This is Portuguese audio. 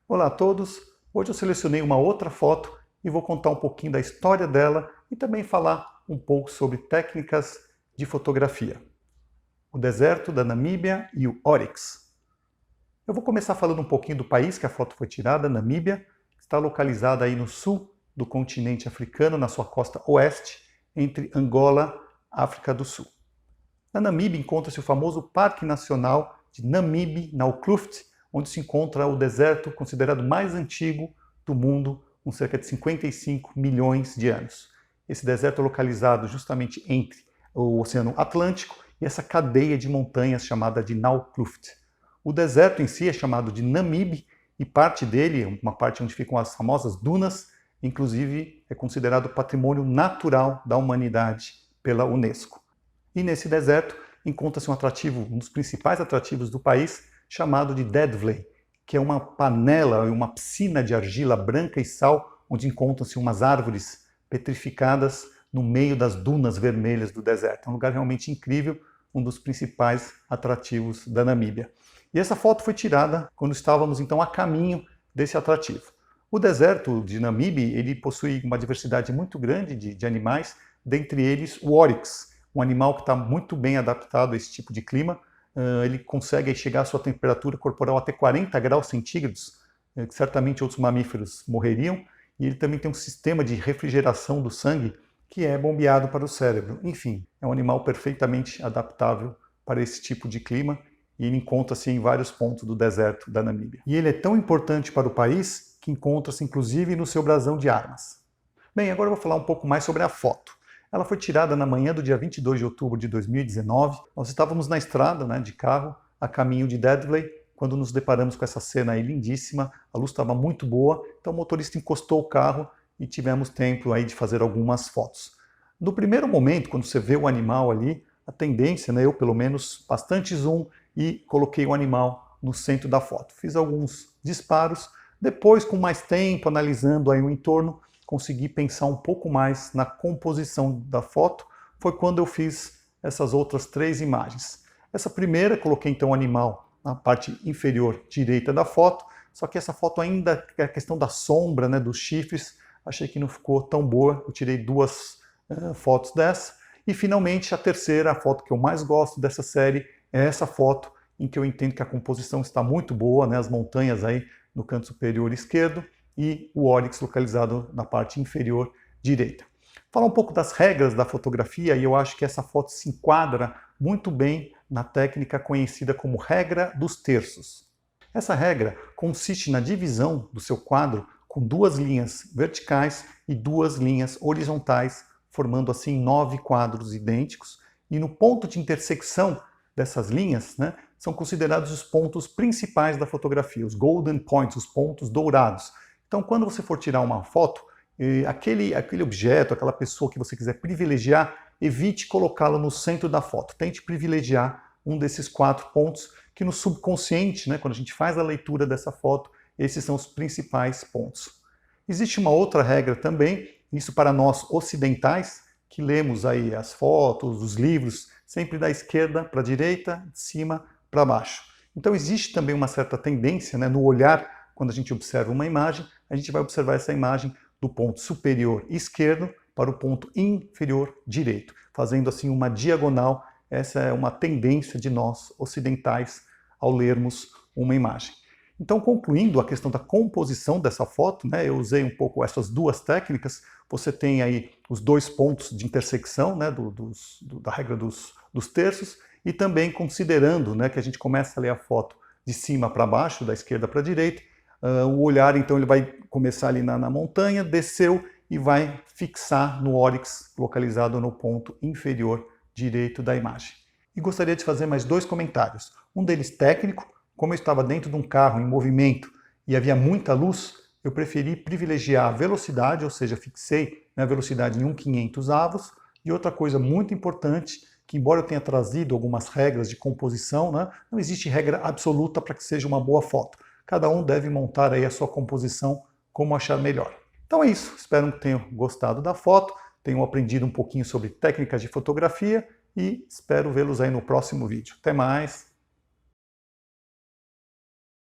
Olá a todos! Hoje eu selecionei uma outra foto e vou contar um pouquinho da história dela e também falar um pouco sobre técnicas de fotografia. O deserto da Namíbia e o Oryx. Eu vou começar falando um pouquinho do país que a foto foi tirada, Namíbia, que está localizada aí no sul do continente africano, na sua costa oeste, entre Angola e África do Sul. Na Namíbia encontra-se o famoso Parque Nacional de Namib-Naukluft, onde se encontra o deserto considerado mais antigo do mundo, com cerca de 55 milhões de anos. Esse deserto é localizado justamente entre o Oceano Atlântico e essa cadeia de montanhas chamada de Naukluft. O deserto em si é chamado de Namib e parte dele, uma parte onde ficam as famosas dunas, inclusive é considerado patrimônio natural da humanidade pela Unesco. E nesse deserto encontra-se um atrativo, um dos principais atrativos do país, chamado de Dead Vlei, que é uma panela, uma piscina de argila branca e sal, onde encontram-se umas árvores petrificadas no meio das dunas vermelhas do deserto. É um lugar realmente incrível, um dos principais atrativos da Namíbia. E essa foto foi tirada quando estávamos então a caminho desse atrativo. O deserto de Namibe, ele possui uma diversidade muito grande de animais, dentre eles o Oryx, um animal que está muito bem adaptado a esse tipo de clima. Ele consegue chegar à sua temperatura corporal até 40 graus centígrados, que certamente outros mamíferos morreriam, e ele também tem um sistema de refrigeração do sangue que é bombeado para o cérebro. Enfim, é um animal perfeitamente adaptável para esse tipo de clima, e ele encontra-se em vários pontos do deserto da Namíbia. E ele é tão importante para o país que encontra-se inclusive no seu brasão de armas. Bem, agora eu vou falar um pouco mais sobre a foto. Ela foi tirada na manhã do dia 22 de outubro de 2019. Nós estávamos na estrada, de carro, a caminho de Dead Vlei, quando nos deparamos com essa cena aí lindíssima. A luz estava muito boa, então o motorista encostou o carro e tivemos tempo aí de fazer algumas fotos. No primeiro momento, quando você vê o animal ali, a tendência, eu pelo menos, bastante zoom e coloquei o animal no centro da foto. Fiz alguns disparos, depois com mais tempo, analisando aí o entorno, consegui pensar um pouco mais na composição da foto, foi quando eu fiz essas outras 3 imagens. Essa primeira, coloquei então o animal na parte inferior direita da foto, só que essa foto ainda, a questão da sombra, dos chifres, achei que não ficou tão boa, eu tirei 2 fotos dessa. E finalmente a terceira, a foto que eu mais gosto dessa série, é essa foto em que eu entendo que a composição está muito boa, as montanhas aí no canto superior esquerdo, e o Oryx localizado na parte inferior direita. Falar um pouco das regras da fotografia, e eu acho que essa foto se enquadra muito bem na técnica conhecida como regra dos terços. Essa regra consiste na divisão do seu quadro com 2 linhas verticais e 2 linhas horizontais, formando assim 9 quadros idênticos, e no ponto de intersecção dessas linhas, são considerados os pontos principais da fotografia, os golden points, os pontos dourados. Então, quando você for tirar uma foto, aquele objeto, aquela pessoa que você quiser privilegiar, evite colocá-lo no centro da foto. Tente privilegiar um desses 4 pontos que no subconsciente, quando a gente faz a leitura dessa foto, esses são os principais pontos. Existe uma outra regra também, isso para nós ocidentais, que lemos aí as fotos, os livros, sempre da esquerda para a direita, de cima para baixo. Então existe também uma certa tendência no olhar, quando a gente observa uma imagem, a gente vai observar essa imagem do ponto superior esquerdo para o ponto inferior direito, fazendo assim uma diagonal. Essa é uma tendência de nós ocidentais ao lermos uma imagem. Então, concluindo a questão da composição dessa foto, eu usei um pouco essas 2 técnicas. Você tem aí os 2 pontos de intersecção da regra dos terços, e também considerando que a gente começa a ler a foto de cima para baixo, da esquerda para a direita. O olhar, então, ele vai começar ali na montanha, desceu e vai fixar no Oryx, localizado no ponto inferior direito da imagem. E gostaria de fazer mais 2 comentários. Um deles técnico. Como eu estava dentro de um carro em movimento e havia muita luz, eu preferi privilegiar a velocidade, ou seja, fixei a velocidade em 1/500 avos. E outra coisa muito importante, que embora eu tenha trazido algumas regras de composição, não existe regra absoluta para que seja uma boa foto. Cada um deve montar aí a sua composição como achar melhor. Então é isso, espero que tenham gostado da foto, tenham aprendido um pouquinho sobre técnicas de fotografia e espero vê-los aí no próximo vídeo. Até mais!